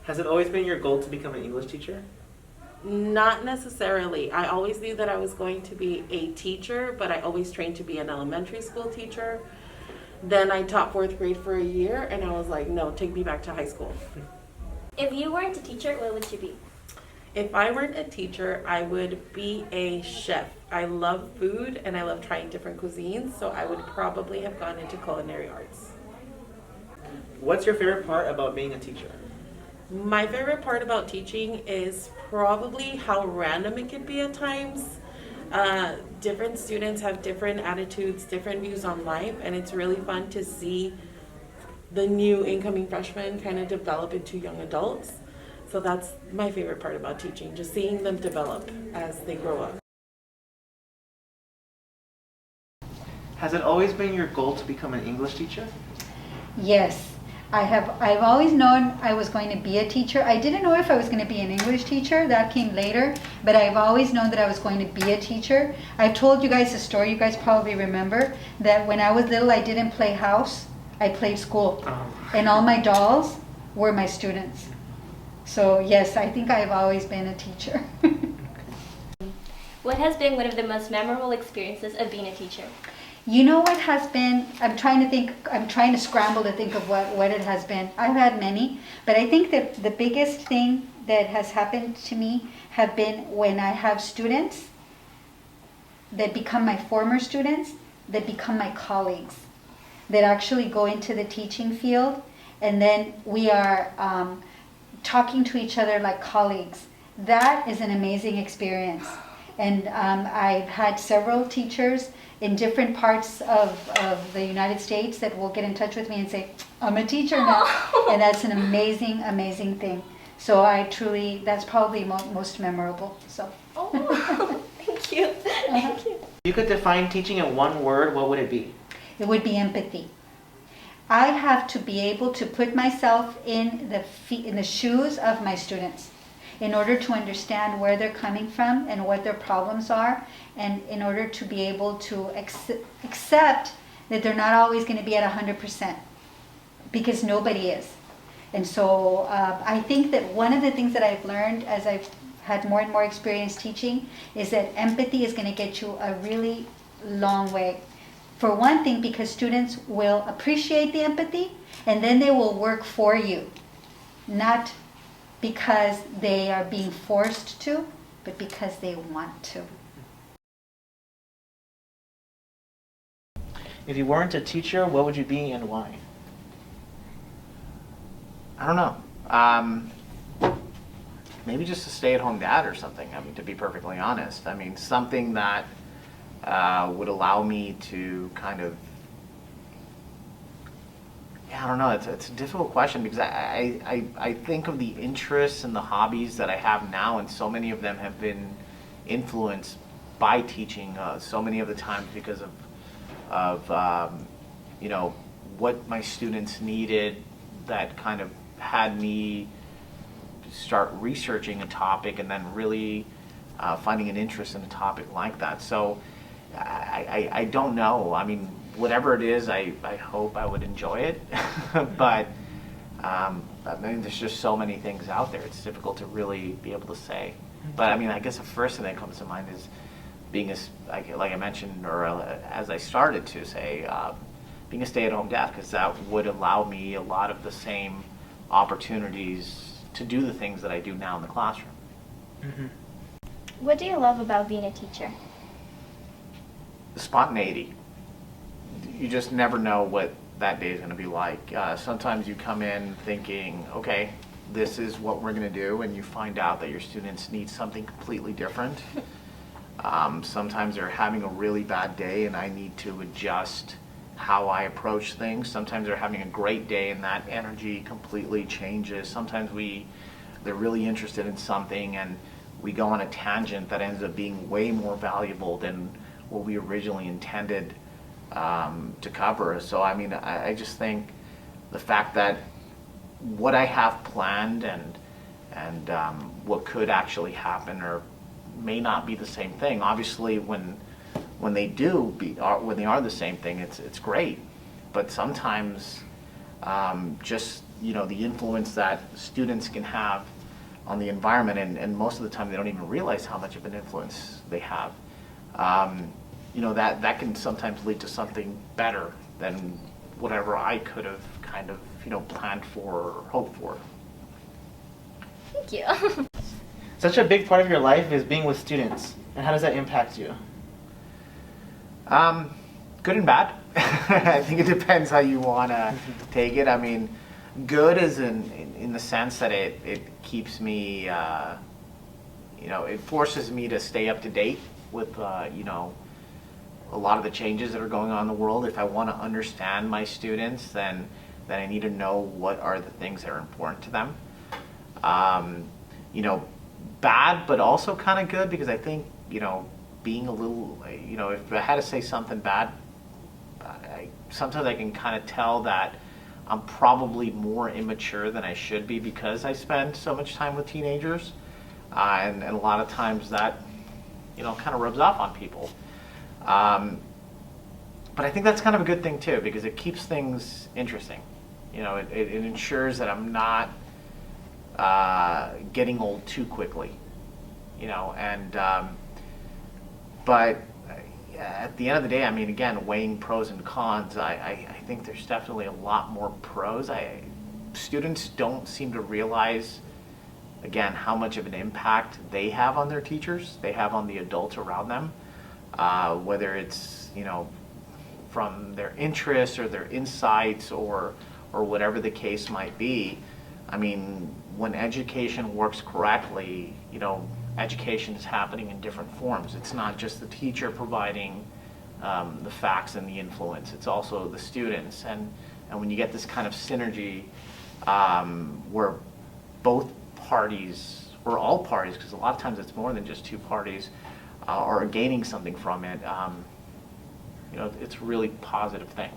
Has it always been your goal to become an English teacher? Not necessarily. I always knew that I was going to be a teacher, but I always trained to be an elementary school teacher. Then I taught fourth grade for a year, and I was like, no, take me back to high school. If you weren't a teacher, what would you be? If I weren't a teacher, I would be a chef. I love food, and I love trying different cuisines, so I would probably have gone into culinary arts. What's your favorite part about being a teacher? My favorite part about teaching is probably how random it can be at times. Different students have different attitudes, different views on life, and it's really fun to see the new incoming freshmen kind of develop into young adults. So that's my favorite part about teaching, just seeing them develop as they grow up. Has it always been your goal to become an English teacher? Yes, I've always known I was going to be a teacher. I didn't know if I was going to be an English teacher. That came later. But I've always known that I was going to be a teacher. I've told you guys a story, you guys probably remember, that when I was little I didn't play house. I played school. And all my dolls were my students. So yes, I think I've always been a teacher. What has been one of the most memorable experiences of being a teacher? You know what has been, I'm trying to scramble to think of what it has been. I've had many, but I think that the biggest thing that has happened to me have been when I have students that become my former students, that become my colleagues, that actually go into the teaching field, and then we are talking to each other like colleagues. That is an amazing experience. And I've had several teachers in different parts of the United States that will get in touch with me and say, I'm a teacher now. And that's an amazing, amazing thing. So that's probably most memorable. So. Oh, thank you. Thank you. If you could define teaching in one word, what would it be? It would be empathy. I have to be able to put myself in the shoes of my students in order to understand where they're coming from and what their problems are, and in order to be able to accept that they're not always going to be at 100%, because nobody is. And so I think that one of the things that I've learned as I've had more and more experience teaching is that empathy is going to get you a really long way. For one thing, because students will appreciate the empathy, and then they will work for you, not because they are being forced to, but because they want to. If you weren't a teacher, what would you be and why? I don't know. Maybe just a stay-at-home dad or something, I mean, to be perfectly honest. I mean, something that would allow me to kind of, I don't know, it's a difficult question, because I think of the interests and the hobbies that I have now, and so many of them have been influenced by teaching, so many of the times because of you know, what my students needed, that kind of had me start researching a topic and then really finding an interest in a topic like that. So I don't know. I mean, whatever it is, I hope I would enjoy it. But I mean, there's just so many things out there. It's difficult to really be able to say. But I mean, I guess the first thing that comes to mind is being like I mentioned, or as I started to say, being a stay-at-home dad, because that would allow me a lot of the same opportunities to do the things that I do now in the classroom. Mm-hmm. What do you love about being a teacher? The spontaneity. You just never know what that day is going to be like. Sometimes you come in thinking, okay, this is what we're going to do, and you find out that your students need something completely different. Sometimes they're having a really bad day and I need to adjust how I approach things. Sometimes they're having a great day and that energy completely changes. Sometimes they're really interested in something and we go on a tangent that ends up being way more valuable than what we originally intended to cover. So I mean, I just think the fact that what I have planned and what could actually happen or may not be the same thing. Obviously, when they are the same thing, it's great. But sometimes just, the influence that students can have on the environment, and most of the time they don't even realize how much of an influence they have. That can sometimes lead to something better than whatever I could have kind of, planned for or hoped for. Thank you. Such a big part of your life is being with students. And how does that impact you? Good and bad. I think it depends how you want to take it. I mean, good is in the sense that it keeps me, it forces me to stay up to date with, a lot of the changes that are going on in the world. If I want to understand my students, then I need to know what are the things that are important to them. Bad, but also kind of good, because I think, being a little, if I had to say something bad, sometimes I can kind of tell that I'm probably more immature than I should be because I spend so much time with teenagers. And a lot of times that, kind of rubs off on people. But I think that's kind of a good thing too, because it keeps things interesting. It ensures that I'm not getting old too quickly. But at the end of the day, I mean, again, weighing pros and cons, I think there's definitely a lot more pros. Students don't seem to realize, again, how much of an impact they have on their teachers, they have on the adults around them, whether it's, from their interests or their insights or whatever the case might be. I mean, when education works correctly, education is happening in different forms. It's not just the teacher providing the facts and the influence. It's also the students. And when you get this kind of synergy where both parties, or all parties, because a lot of times it's more than just two parties, are gaining something from it, it's a really positive thing.